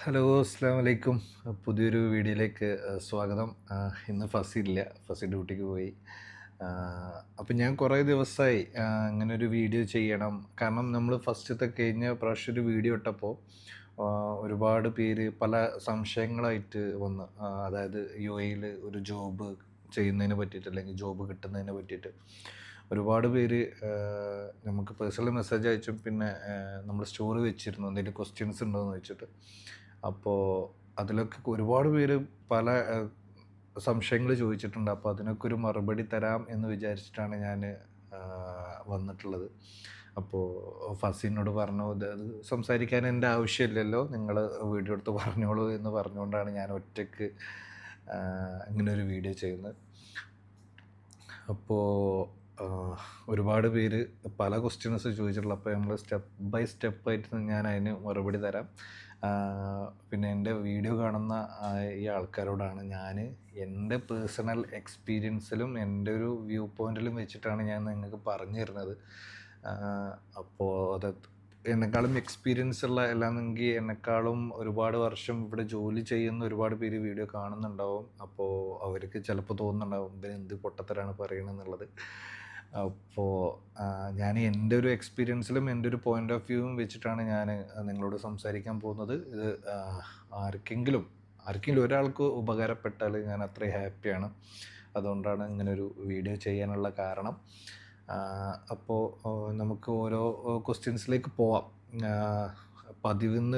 Hello, അസ്സാം വലൈക്കും. പുതിയൊരു വീഡിയോയിലേക്ക് സ്വാഗതം. ഇന്ന് ഫസില്ല, ഫസി ഡ്യൂട്ടിക്ക് പോയി. അപ്പം ഞാൻ കുറേ ദിവസമായി അങ്ങനെ ഒരു വീഡിയോ ചെയ്യണം. കാരണം നമ്മൾ ഫസ്റ്റത്തെ കഴിഞ്ഞ പ്രാവശ്യം ഒരു വീഡിയോ ഇട്ടപ്പോൾ ഒരുപാട് പേര് പല സംശയങ്ങളായിട്ട് വന്ന്, അതായത് യു എയിൽ ഒരു ജോബ് ചെയ്യുന്നതിനെ പറ്റിയിട്ട് അല്ലെങ്കിൽ ജോബ് കിട്ടുന്നതിനെ പറ്റിയിട്ട് ഒരുപാട് പേര് നമുക്ക് പേഴ്സണൽ മെസ്സേജ് അയച്ചും പിന്നെ നമ്മൾ സ്റ്റോറി വെച്ചിരുന്നു എന്തെങ്കിലും ക്വസ്റ്റ്യൻസ് ഉണ്ടോ എന്ന് വെച്ചിട്ട്. അപ്പോൾ അതിലൊക്കെ ഒരുപാട് പേര് പല സംശയങ്ങൾ ചോദിച്ചിട്ടുണ്ട്. അപ്പോൾ അതിനൊക്കെ ഒരു മറുപടി തരാം എന്ന് വിചാരിച്ചിട്ടാണ് ഞാൻ വന്നിട്ടുള്ളത്. അപ്പോൾ ഫസിനോട് പറഞ്ഞു, അത് സംസാരിക്കാൻ എൻ്റെ ആവശ്യമില്ലല്ലോ, നിങ്ങൾ വീഡിയോ എടുത്ത് പറഞ്ഞോളൂ എന്ന് പറഞ്ഞുകൊണ്ടാണ് ഞാൻ ഒറ്റയ്ക്ക് ഇങ്ങനൊരു വീഡിയോ ചെയ്യുന്നത്. അപ്പോൾ ഒരുപാട് പേര് പല ക്വസ്റ്റ്യൻസ് ചോദിച്ചിട്ടുള്ള, അപ്പോൾ നമ്മൾ സ്റ്റെപ്പ് ബൈ സ്റ്റെപ്പായിട്ട് ഞാൻ അതിന് മറുപടി തരാം. പിന്നെ എൻ്റെ വീഡിയോ കാണുന്ന ഈ ആൾക്കാരോടാണ് ഞാൻ എൻ്റെ പേഴ്സണൽ എക്സ്പീരിയൻസിലും എൻ്റെ ഒരു വ്യൂ പോയിൻറ്റിലും വെച്ചിട്ടാണ് ഞാൻ നിങ്ങൾക്ക് പറഞ്ഞു തരുന്നത്. അപ്പോൾ അത് എന്നെക്കാളും എക്സ്പീരിയൻസ് ഉള്ള അല്ലാന്നെങ്കിൽ എന്നെക്കാളും ഒരുപാട് വർഷം ഇവിടെ ജോലി ചെയ്യുന്ന ഒരുപാട് പേര് വീഡിയോ കാണുന്നുണ്ടാവും. അപ്പോൾ അവർക്ക് ചിലപ്പോൾ തോന്നുന്നുണ്ടാവും ഇവൻ എന്ത് പൊട്ടത്തരാണ് പറയണമെന്നുള്ളത്. അപ്പോൾ ഞാൻ എൻ്റെ ഒരു എക്സ്പീരിയൻസിലും എൻ്റെ ഒരു പോയിൻ്റ് ഓഫ് വ്യൂവും വെച്ചിട്ടാണ് ഞാൻ നിങ്ങളോട് സംസാരിക്കാൻ പോകുന്നത്. ഇത് ആർക്കെങ്കിലും ഒരാൾക്ക് ഉപകാരപ്പെട്ടാൽ ഞാൻ അത്രയും ഹാപ്പിയാണ്. അതുകൊണ്ടാണ് ഇങ്ങനൊരു വീഡിയോ ചെയ്യാനുള്ള കാരണം. അപ്പോൾ നമുക്ക് ഓരോ ക്വസ്റ്റ്യൻസിലേക്ക് പോവാം. പതിവിന്ന്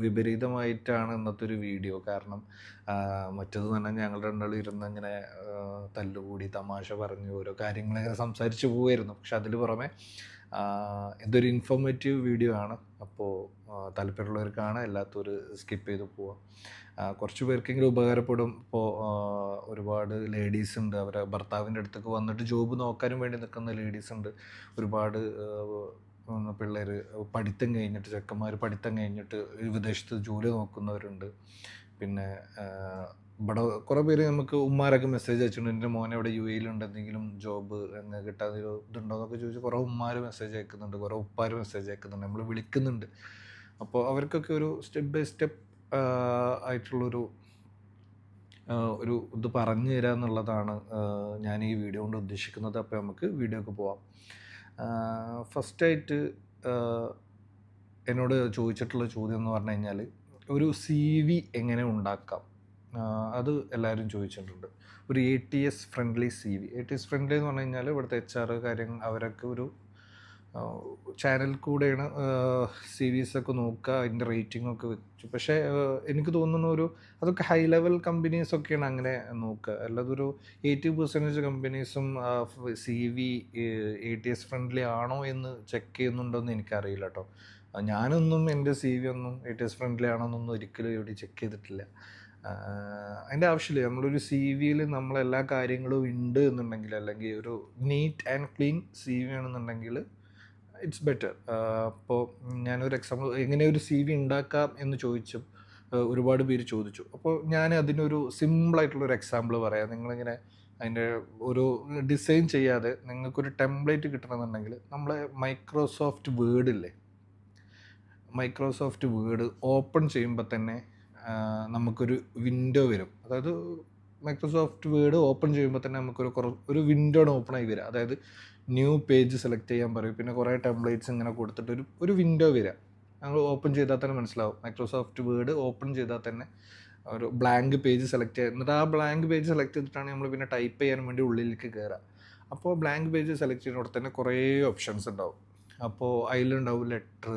വിപരീതമായിട്ടാണ് ഇന്നത്തെ ഒരു വീഡിയോ. കാരണം മറ്റേത് തന്നെ ഞങ്ങൾ രണ്ടാളും ഇരുന്ന് ഇങ്ങനെ തല്ലുകൂടി തമാശ പറഞ്ഞ് ഓരോ കാര്യങ്ങളിങ്ങനെ സംസാരിച്ച് പോവുമായിരുന്നു. പക്ഷെ അതിൽ പുറമെ ഇതൊരു ഇൻഫോർമേറ്റീവ് വീഡിയോ ആണ്. അപ്പോൾ താല്പര്യമുള്ളവർ കാണാം, അല്ലാത്തവർ സ്കിപ്പ് ചെയ്ത് പോവാം. കുറച്ച് പേർക്കെങ്കിലും ഉപകാരപ്പെടും. ഇപ്പോൾ ഒരുപാട് ലേഡീസ് ഉണ്ട്, അവരെ ഭർത്താവിൻ്റെ അടുത്തേക്ക് വന്നിട്ട് ജോബ് നോക്കാനും വേണ്ടി നിൽക്കുന്ന ലേഡീസ് ഉണ്ട്. ഒരുപാട് പിള്ളേർ പഠിത്തം കഴിഞ്ഞിട്ട്, ചെക്കന്മാർ പഠിത്തം കഴിഞ്ഞിട്ട് വിദേശത്ത് ജോലി നോക്കുന്നവരുണ്ട്. പിന്നെ ഇവിടെ കുറേ പേര് നമുക്ക് ഉമ്മാരൊക്കെ മെസ്സേജ് അയച്ചിട്ടുണ്ട്, എൻ്റെ മോനെ ഇവിടെ യു എയിലുണ്ട്, എന്തെങ്കിലും ജോബ് കിട്ടാതെ ഇതുണ്ടോ എന്നൊക്കെ ചോദിച്ച് കുറേ ഉമ്മാർ മെസ്സേജ് അയക്കുന്നുണ്ട്, കുറേ ഉപ്പാർ മെസ്സേജ് അയക്കുന്നുണ്ട്, നമ്മൾ വിളിക്കുന്നുണ്ട്. അപ്പോൾ അവർക്കൊക്കെ ഒരു സ്റ്റെപ്പ് ബൈ സ്റ്റെപ്പ് ആയിട്ടുള്ളൊരു ഇത് പറഞ്ഞു തരിക എന്നുള്ളതാണ് ഞാൻ ഈ വീഡിയോ കൊണ്ട് ഉദ്ദേശിക്കുന്നത്. അപ്പോൾ നമുക്ക് വീഡിയോക്ക് പോവാം. ഫസ്റ്റായിട്ട് എന്നോട് ചോദിച്ചിട്ടുള്ള ചോദ്യം എന്ന് പറഞ്ഞു കഴിഞ്ഞാൽ, ഒരു സി വി എങ്ങനെ ഉണ്ടാക്കാം, അത് എല്ലാവരും ചോദിച്ചിട്ടുണ്ട്. ഒരു ATS friendly C V. ATS friendly എന്ന് പറഞ്ഞു കഴിഞ്ഞാൽ ഇവിടുത്തെ HR കാര്യങ്ങൾ അവരൊക്കെ ഒരു ചാനൽ കൂടെയാണ് സി വിസൊക്കെ നോക്കുക, അതിൻ്റെ റേറ്റിംഗ് ഒക്കെ വെച്ചു. പക്ഷേ എനിക്ക് തോന്നുന്നു അതൊക്കെ ഹൈ ലെവൽ കമ്പനീസൊക്കെയാണ് അങ്ങനെ നോക്കുക. അല്ലാതെ ഒരു 80% കമ്പനീസും സി വി ATS ഫ്രണ്ട്ലി ആണോ എന്ന് ചെക്ക് ചെയ്യുന്നുണ്ടോ എന്ന് എനിക്കറിയില്ല കേട്ടോ. ഞാനൊന്നും എൻ്റെ സി വി ഒന്നും ATS ഫ്രണ്ട്ലി ആണോ എന്നൊന്നും ഒരിക്കലും ഇവിടെ ചെക്ക് ചെയ്തിട്ടില്ല. അതിൻ്റെ ആവശ്യമില്ല. നമ്മളൊരു സി വിയിൽ നമ്മളെല്ലാ കാര്യങ്ങളും ഉണ്ട് എന്നുണ്ടെങ്കിൽ, അല്ലെങ്കിൽ ഒരു neat and clean C V ആണെന്നുണ്ടെങ്കിൽ ഇറ്റ്സ് ബെറ്റർ. അപ്പോൾ ഞാനൊരു എക്സാമ്പിൾ എങ്ങനെ ഒരു സി വി ഉണ്ടാക്കാം എന്ന് ചോദിച്ചു, ഒരുപാട് പേര് ചോദിച്ചു. അപ്പോൾ ഞാൻ അതിനൊരു സിമ്പിളായിട്ടുള്ളൊരു എക്സാമ്പിൾ പറയാം. നിങ്ങളിങ്ങനെ അതിൻ്റെ ഒരു ഡിസൈൻ ചെയ്യാതെ നിങ്ങൾക്കൊരു ടെംപ്ലേറ്റ് കിട്ടണമെന്നുണ്ടെങ്കിൽ, നമ്മളെ മൈക്രോസോഫ്റ്റ് വേർഡ് ഓപ്പൺ ചെയ്യുമ്പോൾ തന്നെ നമുക്കൊരു വിൻഡോ വരും. അതായത് മൈക്രോസോഫ്റ്റ് വേർഡ് ഓപ്പൺ ചെയ്യുമ്പോൾ തന്നെ ഒരു വിൻഡോ ആണ് ഓപ്പൺ ആയി വരിക. അതായത് ന്യൂ പേജ് സെലക്ട് ചെയ്യാൻ പറയും, പിന്നെ കുറേ ടെംപ്ലേറ്റ്സ് ഇങ്ങനെ കൊടുത്തിട്ട് ഒരു വിൻഡോ വരിക. നമ്മൾ ഓപ്പൺ ചെയ്താൽ തന്നെ മനസ്സിലാവും. മൈക്രോസോഫ്റ്റ് വേർഡ് ഓപ്പൺ ചെയ്താൽ തന്നെ ഒരു ബ്ലാങ്ക് പേജ് സെലക്ട് ചെയ്യുക. എന്നിട്ട് ആ ബ്ലാങ്ക് പേജ് സെലക്ട് ചെയ്തിട്ടാണ് നമ്മൾ പിന്നെ ടൈപ്പ് ചെയ്യാൻ വേണ്ടി ഉള്ളിലേക്ക് കയറുക. അപ്പോൾ ബ്ലാങ്ക് പേജ് സെലക്ട് ചെയ്യുന്നിടത്ത് തന്നെ കുറേ ഓപ്ഷൻസ് ഉണ്ടാവും. അപ്പോൾ അതിലുണ്ടാവും ലെറ്റർ,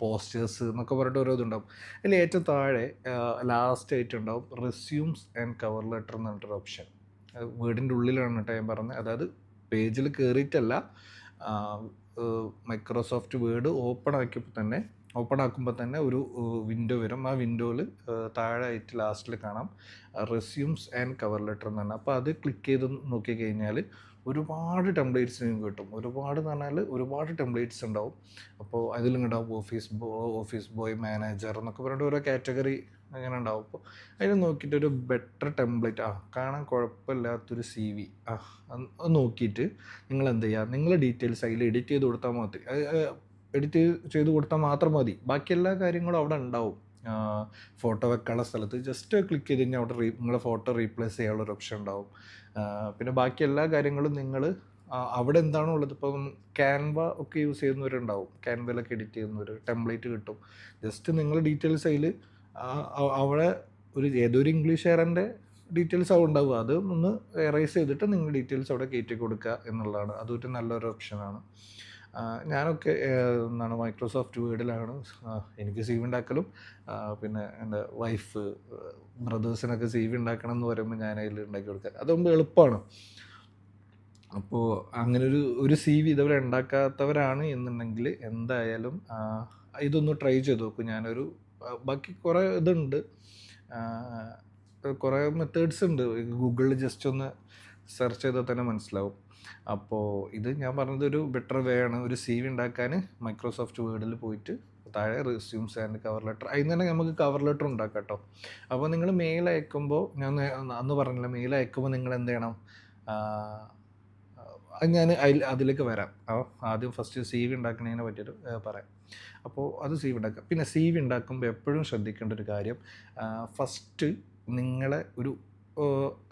പോസ്റ്റേഴ്സ് എന്നൊക്കെ പറഞ്ഞിട്ട് ഓരോ ഇതുണ്ടാവും. അതിൽ ഏറ്റവും താഴെ ലാസ്റ്റ് ആയിട്ട് ഉണ്ടാവും റെസ്യൂംസ് ആൻഡ് കവർ ലെറ്റർ എന്ന് പറഞ്ഞിട്ടൊരു ഓപ്ഷൻ. വേർഡിൻ്റെ ഉള്ളിലാണ് കേട്ടോ ഞാൻ പറഞ്ഞത്. അതായത് പേജിൽ കയറിയിട്ടല്ല, മൈക്രോസോഫ്റ്റ് വേർഡ് ഓപ്പൺ ആക്കുമ്പോൾ തന്നെ ഒരു വിൻഡോ വരും. ആ വിൻഡോയിൽ താഴെ ആയിട്ട് ലാസ്റ്റിൽ കാണാം റെസ്യൂംസ് ആൻഡ് കവർ ലെറ്റർ എന്ന് പറഞ്ഞാൽ. അപ്പോൾ അത് ക്ലിക്ക് ചെയ്ത് നോക്കിക്കഴിഞ്ഞാൽ ഒരുപാട് ടെംപ്ലേറ്റ്സ് നിങ്ങൾക്ക് കിട്ടും. ഒരുപാട് എന്ന് പറഞ്ഞാൽ ഒരുപാട് ടെംപ്ലേറ്റ്സ് ഉണ്ടാവും. അപ്പോൾ അതിലുണ്ടാവും ഓഫീസ് ബോയ്, മാനേജർ എന്നൊക്കെ പറഞ്ഞിട്ട് ഓരോ കാറ്റഗറി അങ്ങനെ ഉണ്ടാവും. അപ്പോൾ അതിൽ നോക്കിയിട്ട് ഒരു ബെറ്റർ ടെംപ്ലേറ്റ്, കാണാൻ കുഴപ്പമില്ലാത്തൊരു സി വി അത് നോക്കിയിട്ട് നിങ്ങൾ എന്ത് ചെയ്യുക, നിങ്ങളുടെ ഡീറ്റെയിൽസ് അതിൽ എഡിറ്റ് ചെയ്ത് കൊടുത്താൽ മാത്രം മതി. ബാക്കി എല്ലാ കാര്യങ്ങളും അവിടെ ഉണ്ടാവും. ഫോട്ടോ വെക്കാനുള്ള സ്ഥലത്ത് ജസ്റ്റ് ക്ലിക്ക് ചെയ്ത് കഴിഞ്ഞാൽ അവിടെ നിങ്ങളെ ഫോട്ടോ റീപ്ലേസ് ചെയ്യാനുള്ള ഒരു ഓപ്ഷൻ ഉണ്ടാവും. പിന്നെ ബാക്കി എല്ലാ കാര്യങ്ങളും നിങ്ങൾ അവിടെ എന്താണോ ഉള്ളത്, ഇപ്പം ക്യാൻവ ഒക്കെ യൂസ് ചെയ്യുന്നവരുണ്ടാവും, ക്യാൻവയിലൊക്കെ എഡിറ്റ് ചെയ്യുന്നവർ, ടെംപ്ലേറ്റ് കിട്ടും. ജസ്റ്റ് നിങ്ങൾ ഡീറ്റെയിൽസ് അതിൽ അവിടെ ഏതൊരു ഇംഗ്ലീഷുകാരൻ്റെ ഡീറ്റെയിൽസ് അവിടെ ഉണ്ടാവുക, അത് ഒന്ന് എറേസ് ചെയ്തിട്ട് നിങ്ങൾ ഡീറ്റെയിൽസ് അവിടെ കയറ്റി കൊടുക്കുക എന്നുള്ളതാണ്. അതൊരു നല്ലൊരു ഓപ്ഷനാണ്. ഞാനൊക്കെ എന്താണ് മൈക്രോസോഫ്റ്റ് വേർഡിലാണ് എനിക്ക് സി വി ഉണ്ടാക്കലും. പിന്നെ എൻ്റെ വൈഫ് ബ്രദേഴ്സിനൊക്കെ സി വി ഉണ്ടാക്കണം എന്ന് പറയുമ്പോൾ ഞാൻ അതിൽ ഉണ്ടാക്കി കൊടുക്കുക, അതാകുമ്പോൾ എളുപ്പമാണ്. അപ്പോൾ അങ്ങനെ ഒരു സി വി ഇതുവരെ ഉണ്ടാക്കാത്തവരാണ് എന്നുണ്ടെങ്കിൽ എന്തായാലും ഇതൊന്ന് ട്രൈ ചെയ്ത് നോക്കും. ഞാനൊരു ബാക്കി കുറേ ഇതുണ്ട്, കുറേ മെത്തേഡ്സ് ഉണ്ട്, ഗൂഗിളിൽ ജസ്റ്റ് ഒന്ന് സെർച്ച് ചെയ്താൽ തന്നെ മനസ്സിലാവും. അപ്പോൾ ഇത് ഞാൻ പറഞ്ഞത് ഒരു ബെറ്റർ വേ ആണ്. ഒരു സി വി ഉണ്ടാക്കാൻ മൈക്രോസോഫ്റ്റ് വേർഡിൽ പോയിട്ട് താഴെ റെസ്യൂംസ് ആൻഡ് കവർ ലെറ്റർ, അതിന് തന്നെ നമുക്ക് കവർ ലെറ്റർ ഉണ്ടാക്കാം കേട്ടോ. അപ്പോൾ നിങ്ങൾ മെയിൽ അയക്കുമ്പോൾ, ഞാൻ അന്ന് പറഞ്ഞില്ല, മെയിൽ അയക്കുമ്പോൾ നിങ്ങൾ എന്ത് ചെയ്യണം, ഞാൻ അതിലേക്ക് വരാം. ആദ്യം ഫസ്റ്റ് സി വി ഉണ്ടാക്കുന്നതിനെ പറ്റിയിട്ട് പറയാം. അപ്പോൾ അത് സി വി ഉണ്ടാക്കാം. പിന്നെ സി വി ഉണ്ടാക്കുമ്പോൾ എപ്പോഴും ശ്രദ്ധിക്കേണ്ട ഒരു കാര്യം, ഫസ്റ്റ് നിങ്ങളെ ഒരു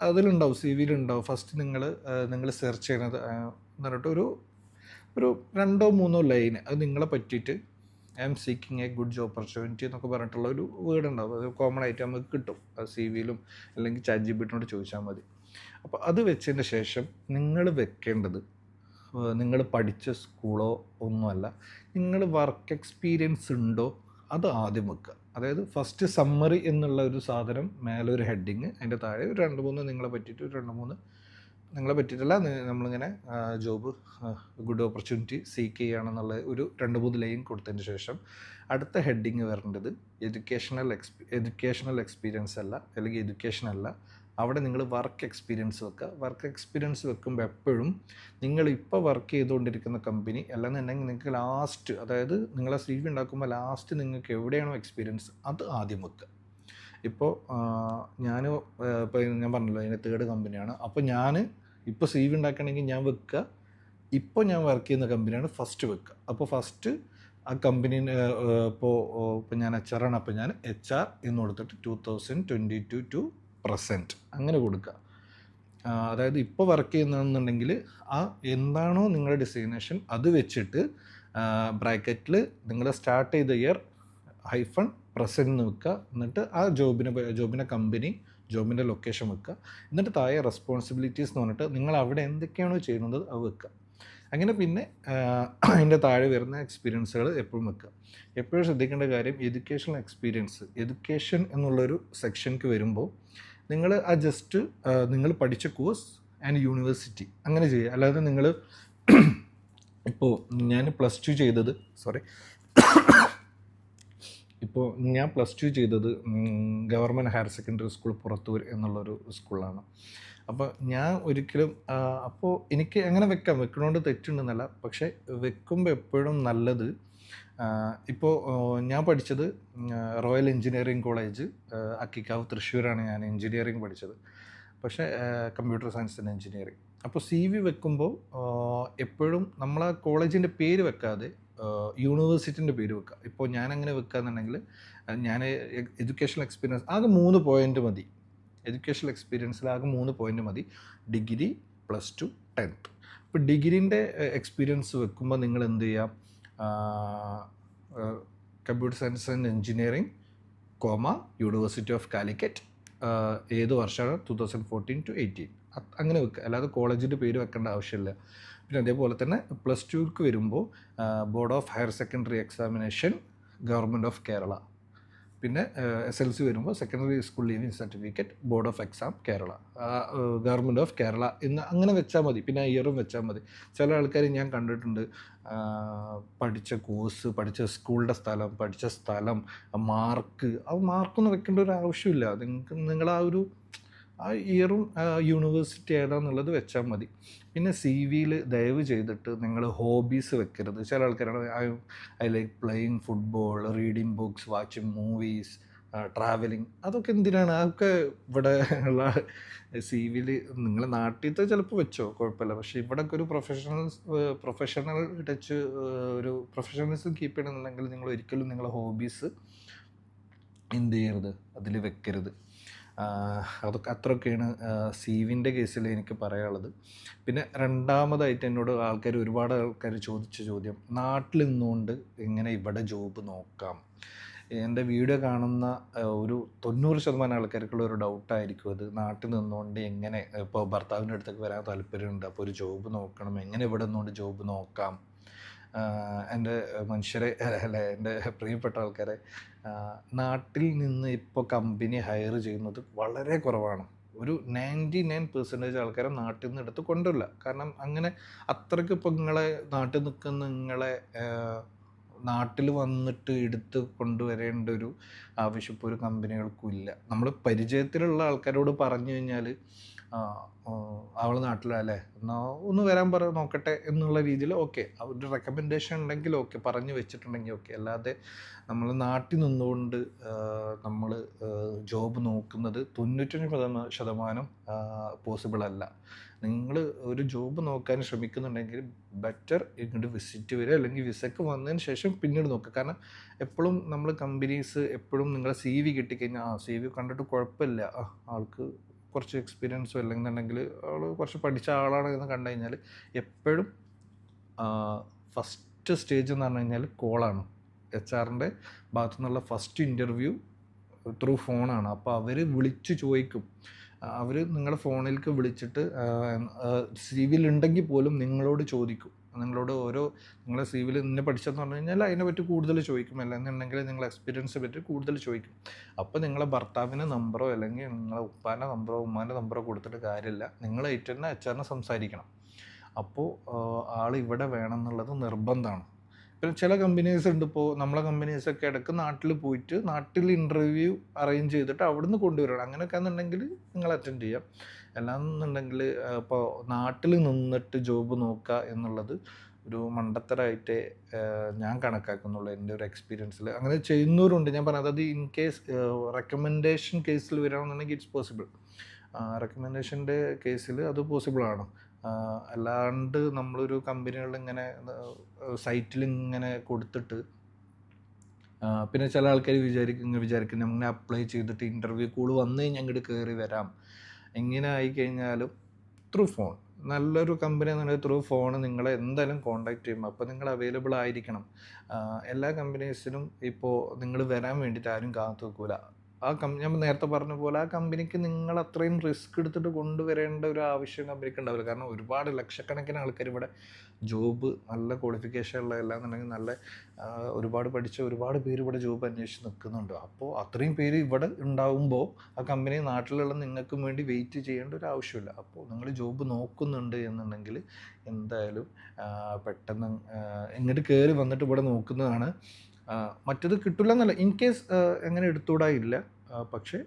അതിലുണ്ടാവും, സി വിയിലുണ്ടാവും, ഫസ്റ്റ് നിങ്ങൾ സെർച്ച് ചെയ്യുന്നത് എന്ന് പറഞ്ഞിട്ട് ഒരു 2-3 ലൈൻ അത് നിങ്ങളെ പറ്റിയിട്ട്, I M seeking A good job opportunity എന്നൊക്കെ പറഞ്ഞിട്ടുള്ള ഒരു വേർഡ് ഉണ്ടാവും. അത് കോമൺ ആയിട്ട് നമുക്ക് കിട്ടും, സി വിയിലും അല്ലെങ്കിൽ ചാറ്റ് ജി പി ടിനോട് ചോദിച്ചാൽ മതി. അപ്പോൾ അത് വെച്ചതിന് ശേഷം നിങ്ങൾ വെക്കേണ്ടത്, നിങ്ങൾ പഠിച്ച സ്കൂളോ ഒന്നുമല്ല, നിങ്ങൾ വർക്ക് എക്സ്പീരിയൻസ് ഉണ്ടോ അത് ആദ്യം വെക്കുക. അതായത് ഫസ്റ്റ് സമ്മറി എന്നുള്ള ഒരു സാധനം, മേലെ ഒരു ഹെഡിങ്, അതിൻ്റെ താഴെ ഒരു 2-3 നിങ്ങളെ പറ്റിയിട്ട്, 2-3 നിങ്ങളെ പറ്റിയിട്ടല്ല, നമ്മളിങ്ങനെ ജോബ് ഗുഡ് ഓപ്പർച്യൂണിറ്റി സീക്ക് ചെയ്യുകയാണെന്നുള്ള ഒരു 2-3 ലൈൻ കൊടുത്തതിന് ശേഷം അടുത്ത ഹെഡിങ് വരേണ്ടത് എഡ്യൂക്കേഷണൽ എക്സ്പീരിയൻസ് അല്ല, അല്ലെങ്കിൽ എഡ്യൂക്കേഷൻ അല്ല, അവിടെ നിങ്ങൾ വർക്ക് എക്സ്പീരിയൻസ് വെക്കുക. വർക്ക് എക്സ്പീരിയൻസ് വെക്കുമ്പോൾ എപ്പോഴും നിങ്ങളിപ്പോൾ വർക്ക് ചെയ്തുകൊണ്ടിരിക്കുന്ന കമ്പനി അല്ലെന്നുണ്ടെങ്കിൽ നിങ്ങൾക്ക് ലാസ്റ്റ്, അതായത് നിങ്ങളെ സി വി ഉണ്ടാക്കുമ്പോൾ ലാസ്റ്റ് നിങ്ങൾക്ക് എവിടെയാണോ എക്സ്പീരിയൻസ് അത് ആദ്യം വെക്കുക. ഇപ്പോൾ ഇപ്പോൾ ഞാൻ പറഞ്ഞല്ലോ അതിൻ്റെ 3rd കമ്പനിയാണ്. അപ്പോൾ ഞാൻ ഇപ്പോൾ സി വി ഉണ്ടാക്കണമെങ്കിൽ ഞാൻ വെക്കുക, ഇപ്പോൾ ഞാൻ വർക്ക് ചെയ്യുന്ന കമ്പനിയാണ് ഫസ്റ്റ് വെക്കുക. അപ്പോൾ ഫസ്റ്റ് ആ കമ്പനീനെ, ഇപ്പോൾ ഞാൻ HR ആണ്, അപ്പോൾ ഞാൻ HR എന്ന് കൊടുത്തിട്ട് 2022 ടു പ്രസൻറ്റ് അങ്ങനെ കൊടുക്കുക. അതായത് ഇപ്പോൾ വർക്ക് ചെയ്യുന്നതെന്നുണ്ടെങ്കിൽ ആ എന്താണോ നിങ്ങളുടെ ഡെസിഗ്നേഷൻ അത് വെച്ചിട്ട് ബ്രാക്കറ്റിൽ നിങ്ങൾ സ്റ്റാർട്ട് ചെയ്ത ഇയർ ഹൈഫൺ പ്രസൻറ്റ് എന്ന് വെക്കുക. എന്നിട്ട് ആ ജോബിനെ കമ്പനി, ജോബിൻ്റെ ലൊക്കേഷൻ വെക്കുക. എന്നിട്ട് താഴെ റെസ്പോൺസിബിലിറ്റീസ് എന്ന് പറഞ്ഞിട്ട് നിങ്ങൾ അവിടെ എന്തൊക്കെയാണോ ചെയ്യുന്നത് അത് വെക്കുക. അങ്ങനെ പിന്നെ അതിൻ്റെ താഴെ വരുന്ന എക്സ്പീരിയൻസുകൾ എപ്പോഴും വെക്കുക. എപ്പോഴും ശ്രദ്ധിക്കേണ്ട കാര്യം, എഡ്യൂക്കേഷണൽ എക്സ്പീരിയൻസ്, എഡ്യൂക്കേഷൻ എന്നുള്ളൊരു സെക്ഷനിലേക്ക് വരുമ്പോൾ നിങ്ങൾ ആ ജസ്റ്റ് നിങ്ങൾ പഠിച്ച കോഴ്സ് ആൻഡ് യൂണിവേഴ്സിറ്റി അങ്ങനെ ചെയ്യുക. അല്ലാതെ നിങ്ങൾ ഇപ്പോൾ ഞാൻ പ്ലസ് ടു ചെയ്തത് government higher secondary school Purathur എന്നുള്ളൊരു സ്കൂളാണ്. അപ്പോൾ ഞാൻ ഒരിക്കലും അപ്പോൾ എനിക്ക് അങ്ങനെ വെക്കണോണ്ട് തെറ്റുണ്ടെന്നല്ല, പക്ഷേ വെക്കുമ്പോൾ എപ്പോഴും നല്ലത്, ഇപ്പോൾ ഞാൻ പഠിച്ചത് റോയൽ എഞ്ചിനീയറിംഗ് കോളേജ് അക്കിക്കാവ് തൃശ്ശൂരാണ് ഞാൻ എഞ്ചിനീയറിംഗ് പഠിച്ചത്, പക്ഷേ കമ്പ്യൂട്ടർ സയൻസ് ആൻഡ് എഞ്ചിനീയറിംഗ്. അപ്പോൾ സി വി വെക്കുമ്പോൾ എപ്പോഴും നമ്മൾ ആ കോളേജിൻ്റെ പേര് വെക്കാതെ യൂണിവേഴ്സിറ്റിൻ്റെ പേര് വെക്കുക. ഇപ്പോൾ ഞാൻ അങ്ങനെ വെക്കുകയെന്നുണ്ടെങ്കിൽ ഞാൻ എഡ്യൂക്കേഷണൽ എക്സ്പീരിയൻസ് ആകെ 3 പോയിൻ്റ് മതി. എഡ്യൂക്കേഷണൽ എക്സ്പീരിയൻസിൽ ആകെ 3 പോയിൻ്റ് മതി, ഡിഗ്രി, +2, 10th. ഇപ്പോൾ ഡിഗ്രീൻ്റെ എക്സ്പീരിയൻസ് വെക്കുമ്പോൾ നിങ്ങൾ എന്ത് ചെയ്യാം, computer science and engineering, university of Calicut, ഏത് വർഷമാണ് 2014 to 18 അങ്ങനെ വെക്കുക. അല്ലാതെ കോളേജിൻ്റെ പേര് വെക്കേണ്ട ആവശ്യമില്ല. പിന്നെ അതേപോലെ തന്നെ +2ക്ക് വരുമ്പോൾ board of higher secondary examination, government of Kerala. പിന്നെ SLC വരുമ്പോൾ secondary school leaving certificate, board of exam Kerala, government of Kerala എന്ന് അങ്ങനെ വെച്ചാൽ മതി. പിന്നെ ഇയറും വെച്ചാൽ മതി. ചില ആൾക്കാർ ഞാൻ കണ്ടിട്ടുണ്ട്, പഠിച്ച കോഴ്സ്, പഠിച്ച സ്കൂളിൻ്റെ സ്ഥലം, പഠിച്ച സ്ഥലം, മാർക്കൊന്നും വെക്കേണ്ട ഒരു ആവശ്യമില്ല. നിങ്ങൾ ആ ഇയറും യൂണിവേഴ്സിറ്റി ഏതാണെന്നുള്ളത് വെച്ചാൽ മതി. പിന്നെ സി വിയിൽ ദയവ് ചെയ്തിട്ട് നിങ്ങൾ ഹോബീസ് വെക്കരുത്. ചില ആൾക്കാരാണ് I like playing football, reading books, watching movies, travelling. അതൊക്കെ എന്തിനാണ്? അതൊക്കെ ഇവിടെ ഉള്ള സി വിയിൽ നിങ്ങളെ നാട്ടിലത്തെ ചിലപ്പോൾ വെച്ചോ, കുഴപ്പമില്ല. പക്ഷേ ഇവിടെയൊക്കെ ഒരു പ്രൊഫഷണൽ ടച്ച്, ഒരു പ്രൊഫഷണലിസം കീപ്പ് ചെയ്യണമെന്നുണ്ടെങ്കിൽ നിങ്ങൾ ഒരിക്കലും നിങ്ങളെ ഹോബീസ് എന്ത് ചെയ്യരുത്, അതിൽ വെക്കരുത്. അതൊക്കെ അത്രയൊക്കെയാണ് സി വിൻ്റെ കേസിൽ എനിക്ക് പറയാനുള്ളത്. പിന്നെ രണ്ടാമതായിട്ട് എന്നോട് ഒരുപാട് ആൾക്കാർ ചോദിച്ച ചോദ്യം, നാട്ടിൽ നിന്നുകൊണ്ട് എങ്ങനെ ഇവിടെ ജോബ് നോക്കാം. എൻ്റെ വീഡിയോ കാണുന്ന ഒരു 90% ആൾക്കാർക്കുള്ള ഒരു ഡൗട്ടായിരിക്കും അത്. നാട്ടിൽ നിന്നുകൊണ്ട് എങ്ങനെ, ഇപ്പോൾ ഭർത്താവിൻ്റെ അടുത്തേക്ക് വരാൻ താല്പര്യമുണ്ട്, അപ്പോൾ ഒരു ജോബ് നോക്കണം, എങ്ങനെ ഇവിടെ നിന്നുകൊണ്ട് ജോബ് നോക്കാം. എൻ്റെ മനുഷ്യരെ അല്ല, എൻ്റെ പ്രിയപ്പെട്ട ആൾക്കാരെ, നാട്ടിൽ നിന്ന് ഇപ്പോൾ കമ്പനി ഹയർ ചെയ്യുന്നത് വളരെ കുറവാണ്. ഒരു 99% ആൾക്കാരെ നാട്ടിൽ നിന്ന് എടുത്ത് കൊണ്ടുവരില്ല. കാരണം അങ്ങനെ അത്രയ്ക്ക് ഇപ്പോൾ നിങ്ങളെ നാട്ടിൽ നിൽക്കുന്ന നിങ്ങളെ നാട്ടിൽ വന്നിട്ട് എടുത്ത് കൊണ്ടുവരേണ്ട ഒരു ആവശ്യം ഇപ്പോൾ ഒരു കമ്പനികൾക്കും ഇല്ല. നമ്മൾ പരിചയത്തിലുള്ള ആൾക്കാരോട് പറഞ്ഞു കഴിഞ്ഞാൽ അവൾ നാട്ടിലല്ലേ, എന്നാൽ ഒന്ന് വരാൻ നോക്കട്ടെ എന്നുള്ള രീതിയിൽ ഓക്കെ, ഒരു റെക്കമെൻഡേഷൻ ഉണ്ടെങ്കിൽ ഓക്കെ, പറഞ്ഞു വെച്ചിട്ടുണ്ടെങ്കിൽ ഓക്കെ. അല്ലാതെ നമ്മൾ നാട്ടിൽ നിന്നുകൊണ്ട് നമ്മൾ ജോബ് നോക്കുന്നത് 95% പോസിബിൾ അല്ല. നിങ്ങൾ ഒരു ജോബ് നോക്കാൻ ശ്രമിക്കുന്നുണ്ടെങ്കിൽ ബെറ്റർ ഇങ്ങോട്ട് വിസിറ്റ് വരിക, അല്ലെങ്കിൽ വിസയ്ക്ക് വന്നതിന് ശേഷം പിന്നീട് നോക്കുക. കാരണം എപ്പോഴും നമ്മൾ കമ്പനീസ് എപ്പോഴും നിങ്ങളെ സി വി കിട്ടിക്കഴിഞ്ഞാൽ സി വി കണ്ടിട്ട് കുഴപ്പമില്ല, ആൾക്ക് കുറച്ച് എക്സ്പീരിയൻസും അല്ലെന്നുണ്ടെങ്കിൽ ആൾ കുറച്ച് പഠിച്ച ആളാണ് എന്ന് കണ്ടു കഴിഞ്ഞാൽ എപ്പോഴും ഫസ്റ്റ് സ്റ്റേജ് എന്ന് പറഞ്ഞു കഴിഞ്ഞാൽ കോളാണ്. എച്ച് ആറിൻ്റെ ഭാഗത്തു നിന്നുള്ള ഫസ്റ്റ് ഇൻ്റർവ്യൂ ത്രൂ ഫോണാണ്. അപ്പോൾ അവർ വിളിച്ച് ചോദിക്കും, അവർ നിങ്ങളുടെ ഫോണിലേക്ക് വിളിച്ചിട്ട് സി വിയിൽ ഉണ്ടെങ്കിൽ പോലും നിങ്ങളോട് ചോദിക്കും, നിങ്ങളോട് നിങ്ങളെ സി വിയിൽ നിന്നെ പഠിച്ചതെന്ന് പറഞ്ഞു കഴിഞ്ഞാൽ അതിനെ പറ്റി കൂടുതൽ ചോദിക്കും, അല്ലെന്നുണ്ടെങ്കിൽ നിങ്ങളെ എക്സ്പീരിയൻസിനെ പറ്റി കൂടുതൽ ചോദിക്കും. അപ്പോൾ നിങ്ങളെ ഭർത്താവിൻ്റെ നമ്പറോ അല്ലെങ്കിൽ നിങ്ങളെ ഉപ്പാൻ്റെ നമ്പറോ ഉമ്മാൻ്റെ നമ്പറോ കൊടുത്തിട്ട് കാര്യമില്ല, നിങ്ങളായിട്ട് തന്നെ എച്ച് ആറിനെ സംസാരിക്കണം. അപ്പോൾ ആൾ ഇവിടെ വേണം എന്നുള്ളത് നിർബന്ധമാണ്. പിന്നെ ചില കമ്പനീസ് ഉണ്ട്, ഇപ്പോൾ നമ്മളെ കമ്പനീസൊക്കെ ഇടയ്ക്ക് നാട്ടിൽ പോയിട്ട് നാട്ടിൽ ഇൻ്റർവ്യൂ അറേഞ്ച് ചെയ്തിട്ട് അവിടുന്ന് കൊണ്ടുവരണം. അങ്ങനെയൊക്കെ എന്നുണ്ടെങ്കിൽ നിങ്ങൾ അറ്റൻഡ് ചെയ്യാം. അല്ലാന്നുണ്ടെങ്കിൽ ഇപ്പോൾ നാട്ടിൽ നിന്നിട്ട് ജോബ് നോക്കുക എന്നുള്ളത് ഒരു മണ്ടത്തരമായിട്ട് ഞാൻ കണക്കാക്കുന്നുള്ളൂ എൻ്റെ ഒരു എക്സ്പീരിയൻസിൽ. അങ്ങനെ ചെയ്യുന്നവരുണ്ട്, ഞാൻ പറഞ്ഞത്. അത് ഇൻ കേസ് റെക്കമെൻഡേഷൻ കേസിൽ വരികയാണെന്നുണ്ടെങ്കിൽ ഇറ്റ്സ് പോസിബിൾ. റെക്കമെൻഡേഷൻ്റെ കേസിൽ അത് പോസിബിളാണ്. അല്ലാണ്ട് നമ്മളൊരു കമ്പനികളിൽ ഇങ്ങനെ സൈറ്റിൽ ഇങ്ങനെ കൊടുത്തിട്ട് പിന്നെ ചില ആൾക്കാർ വിചാരിക്കും നമ്മൾ അപ്ലൈ ചെയ്തിട്ട് ഇൻ്റർവ്യൂ കോൾ വന്നു കഴിഞ്ഞാൽ അങ്ങോട്ട് കയറി വരാം. എങ്ങനെ ആയിക്കഴിഞ്ഞാലും ത്രൂ ഫോൺ, നല്ലൊരു കമ്പനി എന്നുണ്ടെങ്കിൽ ത്രൂ ഫോൺ നിങ്ങളെ എന്തായാലും കോൺടാക്റ്റ് ചെയ്യും. അപ്പോൾ നിങ്ങൾ അവൈലബിൾ ആയിരിക്കണം. എല്ലാ കമ്പനീസിനും ഇപ്പോൾ നിങ്ങൾ വരാൻ വേണ്ടിയിട്ട് ആരും കാത്തു വെക്കൂല. ഞാൻ നേരത്തെ പറഞ്ഞ പോലെ ആ കമ്പനിക്ക് നിങ്ങൾ അത്രയും റിസ്ക് എടുത്തിട്ട് കൊണ്ടുവരേണ്ട ഒരു ആവശ്യം കമ്പനിക്ക് ഉണ്ടാവില്ല. കാരണം ഒരുപാട് ലക്ഷക്കണക്കിന് ആൾക്കാർ ഇവിടെ ജോബ്, നല്ല ക്വാളിഫിക്കേഷൻ ഉള്ള എല്ലാന്നുണ്ടെങ്കിൽ നല്ല ഒരുപാട് പഠിച്ച ഒരുപാട് പേര് ഇവിടെ ജോബ് അന്വേഷിച്ച് നിൽക്കുന്നുണ്ട്. അപ്പോൾ അത്രയും പേര് ഇവിടെ ഉണ്ടാവുമ്പോൾ ആ കമ്പനി നാട്ടിലുള്ള നിങ്ങൾക്കും വേണ്ടി വെയിറ്റ് ചെയ്യേണ്ട ഒരു ആവശ്യമില്ല. അപ്പോൾ നിങ്ങൾ ജോബ് നോക്കുന്നുണ്ട് എന്നുണ്ടെങ്കിൽ എന്തായാലും പെട്ടെന്ന് ഇങ്ങോട്ട് കയറി വന്നിട്ട് ഇവിടെ നോക്കുന്നതാണ്. മറ്റത് കിട്ടില്ല എന്നല്ല, ഇൻ കേസ് എങ്ങനെ എടുത്തുകൂടായില്ല. പക്ഷേ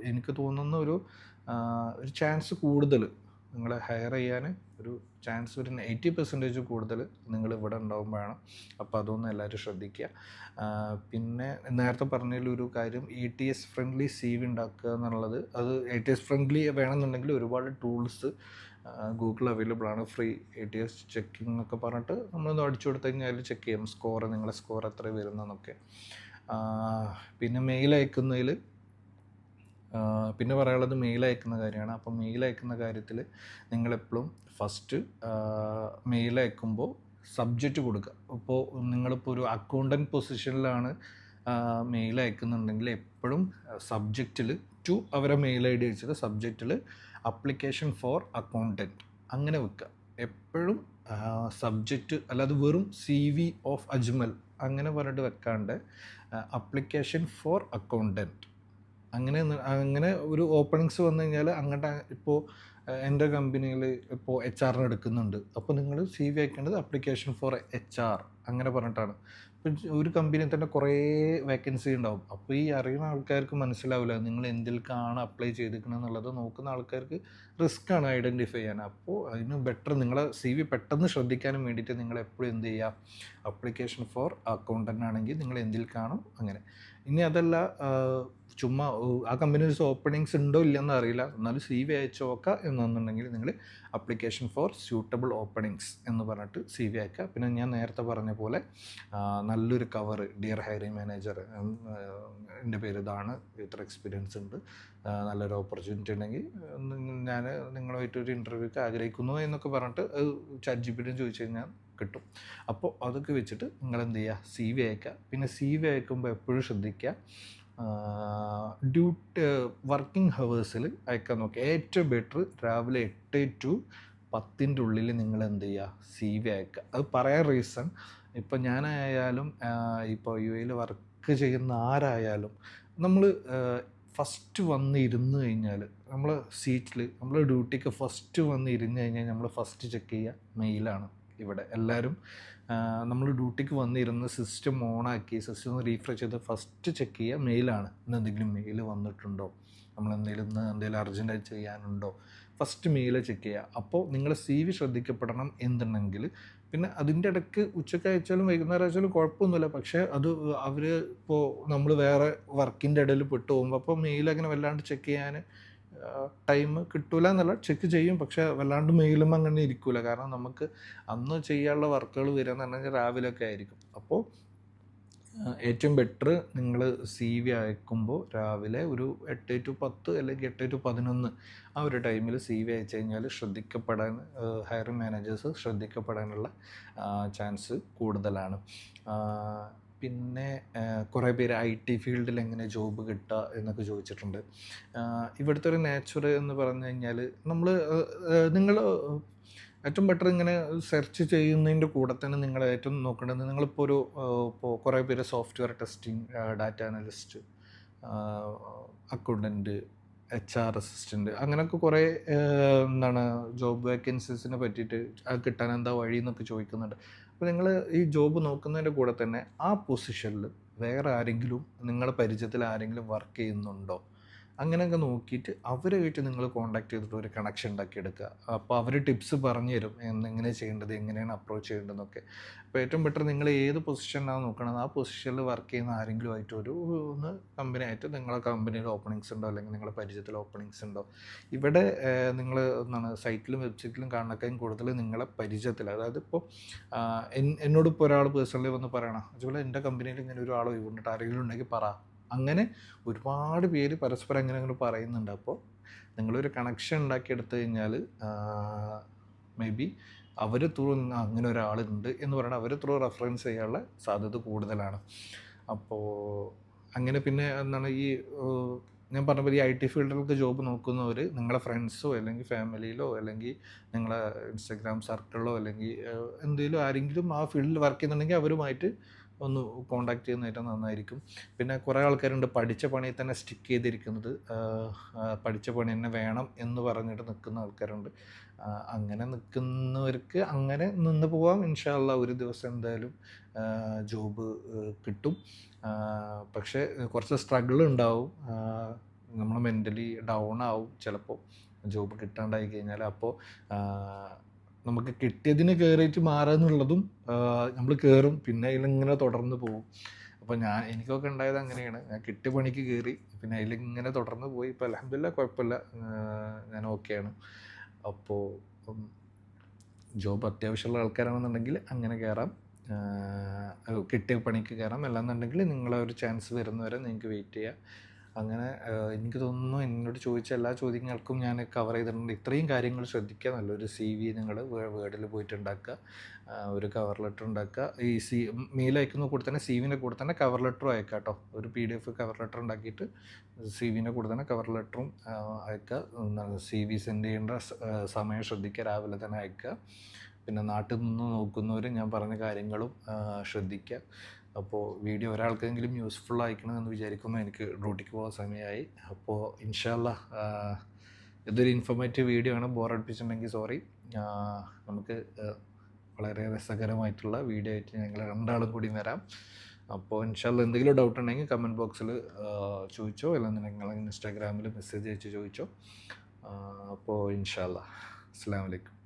എനിക്ക് തോന്നുന്ന ഒരു ചാൻസ് കൂടുതൽ, നിങ്ങളെ ഹയർ ചെയ്യാൻ ഒരു ചാൻസ് ഒരു 80% കൂടുതൽ നിങ്ങൾ ഇവിടെ ഉണ്ടാകുമ്പോഴാണ്. അപ്പോൾ അതൊന്നും എല്ലാവരും ശ്രദ്ധിക്കുക. പിന്നെ നേരത്തെ പറഞ്ഞതിലൊരു കാര്യം, ETS ഫ്രണ്ട്ലി CV ഉണ്ടാക്കുക എന്നുള്ളത്. അത് ETS ഫ്രണ്ട്ലി വേണമെന്നുണ്ടെങ്കിൽ ഒരുപാട് ടൂൾസ് ഗൂഗിൾ അവൈലബിൾ ആണ്. ഫ്രീ ETS ചെക്കിംഗ് എന്നൊക്കെ പറഞ്ഞിട്ട് നമ്മളൊന്ന് അടിച്ചു കൊടുത്തു കഴിഞ്ഞാൽ ചെക്ക് ചെയ്യും സ്കോർ, നിങ്ങളെ സ്കോർ എത്ര വരുന്നതെന്നൊക്കെ. പിന്നെ മെയിൽ അയക്കുന്നതിൽ പിന്നെ പറയാനുള്ളത് മെയിൽ അയക്കുന്ന കാര്യമാണ്. അപ്പോൾ മെയിൽ അയക്കുന്ന കാര്യത്തിൽ നിങ്ങളെപ്പോഴും ഫസ്റ്റ് മെയിൽ അയക്കുമ്പോൾ സബ്ജക്റ്റ് കൊടുക്കുക. ഇപ്പോൾ നിങ്ങളിപ്പോൾ ഒരു അക്കൗണ്ടൻറ്റ് പൊസിഷനിലാണ് മെയിൽ അയക്കുന്നുണ്ടെങ്കിൽ എപ്പോഴും സബ്ജക്റ്റിൽ ടു അവരെ മെയിൽ ID വെച്ചിട്ട് സബ്ജക്റ്റിൽ അപ്ലിക്കേഷൻ ഫോർ അക്കൗണ്ടൻറ്റ് അങ്ങനെ വെക്കുക. എപ്പോഴും സബ്ജക്റ്റ് അല്ലാതെ വെറും CV ഓഫ് അജ്മൽ അങ്ങനെ പറഞ്ഞിട്ട് വെക്കാണ്ട് അപ്ലിക്കേഷൻ ഫോർ അക്കൗണ്ടൻറ്റ് അങ്ങനെ ഒരു ഓപ്പണിങ്സ് വന്നു കഴിഞ്ഞാൽ അങ്ങോട്ട്. ഇപ്പോൾ എൻ്റെ കമ്പനിയിൽ ഇപ്പോൾ HR എടുക്കുന്നുണ്ട്, അപ്പോൾ നിങ്ങൾ CV അയക്കേണ്ടത് അപ്ലിക്കേഷൻ ഫോർ HR അങ്ങനെ പറഞ്ഞിട്ടാണ്. ഇപ്പം ഒരു കമ്പനിയിൽ തന്നെ കുറേ വേക്കൻസി ഉണ്ടാവും. അപ്പോൾ ഈ അറിയുന്ന ആൾക്കാർക്ക് മനസ്സിലാവില്ല നിങ്ങൾ എന്തിലേക്കാണ് അപ്ലൈ ചെയ്തിരിക്കുന്നത് എന്നുള്ളത്. നോക്കുന്ന ആൾക്കാർക്ക് റിസ്ക്കാണ് ഐഡൻറ്റിഫൈ ചെയ്യാൻ. അപ്പോൾ അതിന് ബെറ്റർ നിങ്ങളെ CV പെട്ടെന്ന് ശ്രദ്ധിക്കാനും വേണ്ടിയിട്ട് നിങ്ങൾ എപ്പോഴും എന്ത് ചെയ്യുക, അപ്ലിക്കേഷൻ ഫോർ അക്കൗണ്ടൻ്റ് ആണെങ്കിൽ നിങ്ങൾ എന്തിലേക്കാണോ അങ്ങനെ. ഇനി അതല്ല ചുമ്മാ ആ കമ്പനീസ് ഓപ്പണിങ്സ് ഉണ്ടോ ഇല്ലയെന്ന് അറിയില്ല, എന്നാലും CV അയച്ചു നോക്കുക എന്നുണ്ടെങ്കിൽ നിങ്ങൾ അപ്ലിക്കേഷൻ ഫോർ സ്യൂട്ടബിൾ ഓപ്പണിങ്സ് എന്ന് പറഞ്ഞിട്ട് CV അയക്കുക. പിന്നെ ഞാൻ നേരത്തെ പറഞ്ഞ പോലെ നല്ലൊരു കവർ, ഡിയർ ഹയറിംഗ് മാനേജർ, എൻ്റെ പേര് ഇതാണ്, ഇത്ര എക്സ്പീരിയൻസ് ഉണ്ട്, നല്ലൊരു ഓപ്പർച്യൂണിറ്റി ഉണ്ടെങ്കിൽ ഞാൻ നിങ്ങളുമായിട്ടൊരു ഇൻ്റർവ്യൂക്ക് ആഗ്രഹിക്കുന്നു എന്നൊക്കെ പറഞ്ഞിട്ട് ChatGPT ചോദിച്ചു കഴിഞ്ഞാൽ കിട്ടും. അപ്പോൾ അതൊക്കെ വെച്ചിട്ട് നിങ്ങൾ എന്ത് ചെയ്യുക, CV അയക്കുക. പിന്നെ CV അയക്കുമ്പോൾ എപ്പോഴും ശ്രദ്ധിക്കുക, വർക്കിംഗ് ഹവേഴ്സിൽ അയക്കാൻ നോക്കുക. ഏറ്റവും ബെറ്റർ രാവിലെ 8 to 10 ഉള്ളിൽ നിങ്ങൾ എന്ത് ചെയ്യുക, CV അയക്കുക. അത് പറയാൻ റീസൺ, ഇപ്പോൾ ഞാനായാലും ഇപ്പോൾ UAE വർക്ക് ചെയ്യുന്ന ആരായാലും നമ്മൾ ഫസ്റ്റ് വന്ന് ഇരുന്ന് കഴിഞ്ഞാൽ നമ്മൾ സീറ്റിൽ നമ്മൾ ഡ്യൂട്ടിക്ക് ഫസ്റ്റ് വന്ന് ഇരുന്ന് കഴിഞ്ഞാൽ നമ്മൾ ഫസ്റ്റ് ചെക്ക് ചെയ്യുക മെയിലാണ്. ഇവിടെ എല്ലാവരും നമ്മൾ ഡ്യൂട്ടിക്ക് വന്നിരുന്ന് സിസ്റ്റം ഓണാക്കി സിസ്റ്റം ഒന്ന് റീഫ്രഷ് ചെയ്ത് ഫസ്റ്റ് ചെക്ക് ചെയ്യുക മെയിലാണ്. ഇന്ന് എന്തെങ്കിലും മെയിൽ വന്നിട്ടുണ്ടോ, നമ്മൾ എന്തെങ്കിലും അർജൻറ്റായി ചെയ്യാനുണ്ടോ, ഫസ്റ്റ് മെയിൽ ചെക്ക് ചെയ്യുക. അപ്പോൾ നിങ്ങളുടെ CV ശ്രദ്ധിക്കപ്പെടണം എന്നുണ്ടെങ്കിൽ പിന്നെ അതിൻ്റെ ഇടയ്ക്ക് ഉച്ചയ്ക്ക് അയച്ചാലും വൈകുന്നേരം അയച്ചാലും കുഴപ്പമൊന്നുമില്ല. പക്ഷേ അത് അവർ ഇപ്പോൾ നമ്മൾ വേറെ വർക്കിൻ്റെ ഇടയിൽ പെട്ട് പോകുമ്പോൾ അപ്പോൾ മെയിൽ അങ്ങനെ വല്ലാണ്ട് ചെക്ക് ചെയ്യാൻ ടൈം കിട്ടൂല എന്നല്ല, ചെക്ക് ചെയ്യും, പക്ഷേ വല്ലാണ്ട് മെയിലും അങ്ങനെ ഇരിക്കില്ല. കാരണം നമുക്ക് അന്ന് ചെയ്യാനുള്ള വർക്കുകൾ വരിക എന്ന് പറഞ്ഞാൽ രാവിലെയൊക്കെ ആയിരിക്കും. അപ്പോൾ ഏറ്റവും ബെറ്റർ നിങ്ങൾ CV അയക്കുമ്പോൾ രാവിലെ ഒരു 8 to 10 അല്ലെങ്കിൽ 8 to 11 ആ ഒരു ടൈമിൽ CV അയച്ചു കഴിഞ്ഞാൽ ശ്രദ്ധിക്കപ്പെടാൻ ഹയറിംഗ് മാനേജേഴ്സ് ശ്രദ്ധിക്കപ്പെടാനുള്ള ചാൻസ് കൂടുതലാണ്. പിന്നെ കുറേ പേര് IT ഫീൽഡിൽ എങ്ങനെ ജോബ് കിട്ടുക എന്നൊക്കെ ചോദിച്ചിട്ടുണ്ട്. ഇവിടുത്തെ ഒരു നേച്ചർ എന്ന് പറഞ്ഞു കഴിഞ്ഞാൽ നിങ്ങൾ ഏറ്റവും ബെറ്റർ ഇങ്ങനെ സെർച്ച് ചെയ്യുന്നതിൻ്റെ കൂടെ തന്നെ നിങ്ങൾ ഏറ്റവും നോക്കേണ്ടത്, നിങ്ങളിപ്പോൾ ഇപ്പോൾ കുറേ പേര് software testing, data analyst, accountant, HR assistant, അങ്ങനെയൊക്കെ കുറേ ജോബ് വേക്കൻസീസിനെ പറ്റിയിട്ട് അത് കിട്ടാൻ എന്താ വഴി എന്നൊക്കെ ചോദിക്കുന്നുണ്ട്. അപ്പോൾ നിങ്ങൾ ഈ ജോബ് നോക്കുന്നതിൻ്റെ കൂടെ തന്നെ ആ പൊസിഷനിൽ വേറെ ആരെങ്കിലും നിങ്ങളുടെ പരിചയത്തിൽ ആരെങ്കിലും വർക്ക് ചെയ്യുന്നുണ്ടോ, അങ്ങനെയൊക്കെ നോക്കിയിട്ട് അവരുമായിട്ട് നിങ്ങൾ കോൺടാക്ട് ചെയ്തിട്ട് ഒരു കണക്ഷൻ ഉണ്ടാക്കിയെടുക്കുക. അപ്പോൾ അവർ ടിപ്സ് പറഞ്ഞു തരും എങ്ങനെ ചെയ്യേണ്ടത്, എങ്ങനെയാണ് അപ്രോച്ച് ചെയ്യേണ്ടതെന്നൊക്കെ. അപ്പോൾ ഏറ്റവും ബെറ്റർ നിങ്ങൾ ഏത് പൊസിഷനിലാണ് നോക്കണത് ആ പൊസിഷനിൽ വർക്ക് ചെയ്യുന്ന ആരെങ്കിലും ആയിട്ട് ഒന്ന് കമ്പനി ആയിട്ട് നിങ്ങളെ കമ്പനിയിൽ ഓപ്പണിങ്സ് ഉണ്ടോ അല്ലെങ്കിൽ നിങ്ങളുടെ പരിചയത്തിൽ ഓപ്പണിങ്സ് ഉണ്ടോ. ഇവിടെ നിങ്ങൾ സൈറ്റിലും വെബ്സൈറ്റിലും കാണുന്നതിനും കൂടുതൽ നിങ്ങളെ പരിചയത്തിൽ, അതായത് ഇപ്പോൾ എന്നോടിപ്പോൾ ഒരാൾ പേഴ്സണലി വന്ന് പറയണം അതുപോലെ എൻ്റെ കമ്പനിയിൽ ഇങ്ങനെ ഒരാൾ ഒഴിവുണ്ടിട്ട് ആരെങ്കിലും ഉണ്ടെങ്കിൽ പറ, അങ്ങനെ ഒരുപാട് പേര് പരസ്പരം അങ്ങനെ പറയുന്നുണ്ട്. അപ്പോൾ നിങ്ങളൊരു കണക്ഷൻ ഉണ്ടാക്കിയെടുത്തു കഴിഞ്ഞാൽ മേ ബി അവർ ത്രൂ അങ്ങനെ ഒരാളുണ്ട് എന്ന് പറഞ്ഞാൽ അവർ ത്രൂ റെഫറൻസ് ചെയ്യാനുള്ള സാധ്യത കൂടുതലാണ്. അപ്പോൾ അങ്ങനെ പിന്നെ ഞാൻ പറഞ്ഞ പോലെ ഈ IT ഫീൽഡിലൊക്കെ ജോബ് നോക്കുന്നവർ നിങ്ങളെ ഫ്രണ്ട്സോ അല്ലെങ്കിൽ ഫാമിലിയിലോ അല്ലെങ്കിൽ നിങ്ങളെ ഇൻസ്റ്റഗ്രാം സർക്കിളിലോ അല്ലെങ്കിൽ എന്തെങ്കിലും ആരെങ്കിലും ആ ഫീൽഡിൽ വർക്ക് ചെയ്യുന്നുണ്ടെങ്കിൽ അവരുമായിട്ട് ഒന്ന് കോണ്ടാക്ട് ചെയ്യുന്നത് ഏറ്റവും നന്നായിരിക്കും. പിന്നെ കുറേ ആൾക്കാരുണ്ട് പഠിച്ച പണിയിൽ തന്നെ സ്റ്റിക്ക് ചെയ്തിരിക്കുന്നത്, പഠിച്ച പണി തന്നെ വേണം എന്ന് പറഞ്ഞിട്ട് നിൽക്കുന്ന ആൾക്കാരുണ്ട്. അങ്ങനെ നിൽക്കുന്നവർക്ക് അങ്ങനെ നിന്ന് പോവാം. ഇൻഷാ അല്ലാഹ് ഒരു ദിവസം എന്തായാലും ജോബ് കിട്ടും. പക്ഷേ കുറച്ച് സ്ട്രഗിൾ ഉണ്ടാവും, നമ്മൾ മെൻ്റലി ഡൗൺ ആവും ചിലപ്പോൾ ജോബ് കിട്ടാണ്ടായി കഴിഞ്ഞാൽ. അപ്പോൾ നമുക്ക് കിട്ടിയതിന് കയറിയിട്ട് മാറുക എന്നുള്ളതും നമ്മൾ കയറും, പിന്നെ അതിലിങ്ങനെ തുടർന്ന് പോകും. അപ്പോൾ എനിക്കൊക്കെ ഉണ്ടായത് അങ്ങനെയാണ്. ഞാൻ കിട്ടിയ പണിക്ക് കയറി, പിന്നെ അതിലിങ്ങനെ തുടർന്ന് പോയി. ഇപ്പോൾ അൽഹംദുലില്ലാഹ് കുഴപ്പമില്ല, ഞാൻ ഓക്കെയാണ്. അപ്പോൾ ജോബ് അത്യാവശ്യമുള്ള ആൾക്കാരാണെന്നുണ്ടെങ്കിൽ അങ്ങനെ കയറാം, കിട്ടിയ പണിക്ക് കയറാം. അല്ലാന്നുണ്ടെങ്കിൽ നിങ്ങളെ ഒരു ചാൻസ് വരുന്നവരെ നിങ്ങൾക്ക് വെയിറ്റ് ചെയ്യാം. അങ്ങനെ എനിക്ക് തോന്നുന്നു എന്നോട് ചോദിച്ച എല്ലാ ചോദ്യങ്ങൾക്കും ഞാൻ കവർ ചെയ്തിട്ടുണ്ട്. ഇത്രയും കാര്യങ്ങൾ ശ്രദ്ധിക്കുക. നല്ലൊരു CV നിങ്ങൾ വേർഡിൽ പോയിട്ട് ഉണ്ടാക്കുക, ഒരു കവർ ലെറ്റർ ഉണ്ടാക്കുക. ഈ മെയിൽ അയക്കുന്ന കൂടെ തന്നെ CVൻ്റെ കൂടെ തന്നെ കവർ ലെറ്ററും അയക്കുക കേട്ടോ. ഒരു PDF കവർ ലെറ്റർ ഉണ്ടാക്കിയിട്ട് CVൻ്റെ കൂടെ തന്നെ കവർ ലെറ്ററും അയക്കുക. CV സെൻഡ് ചെയ്യേണ്ട സമയം ശ്രദ്ധിക്കുക, രാവിലെ തന്നെ അയക്കുക. പിന്നെ നാട്ടിൽ നിന്ന് നോക്കുന്നവർ ഞാൻ പറഞ്ഞ കാര്യങ്ങളും ശ്രദ്ധിക്കുക. അപ്പോൾ വീഡിയോ ഒരാൾക്കെങ്കിലും യൂസ്ഫുൾ ആയിക്കണമെന്ന് വിചാരിക്കുന്നു. എനിക്ക് ഡ്യൂട്ടിക്ക് പോകാൻ സമയമായി. അപ്പോൾ ഇൻഷാ അല്ലാഹ് ഇതൊരു ഇൻഫോർമേറ്റീവ് വീഡിയോ ആണ്. ബോറടിപ്പിച്ചിട്ടുണ്ടെങ്കിൽ സോറി. നമുക്ക് വളരെ രസകരമായിട്ടുള്ള വീഡിയോ ആയിട്ട് ഞങ്ങൾ രണ്ടാളും കൂടി വരാം. അപ്പോൾ ഇൻഷാ അല്ലാഹ് എന്തെങ്കിലും ഡൗട്ട് ഉണ്ടെങ്കിൽ കമൻറ്റ് ബോക്സിൽ ചോദിച്ചോ, അല്ലെങ്കിൽ നിങ്ങൾ ഇൻസ്റ്റാഗ്രാമിൽ മെസ്സേജ് അയച്ച് ചോദിച്ചോ. അപ്പോൾ ഇൻഷാ അല്ലാഹ്. അസ്സലാമു അലൈക്കും.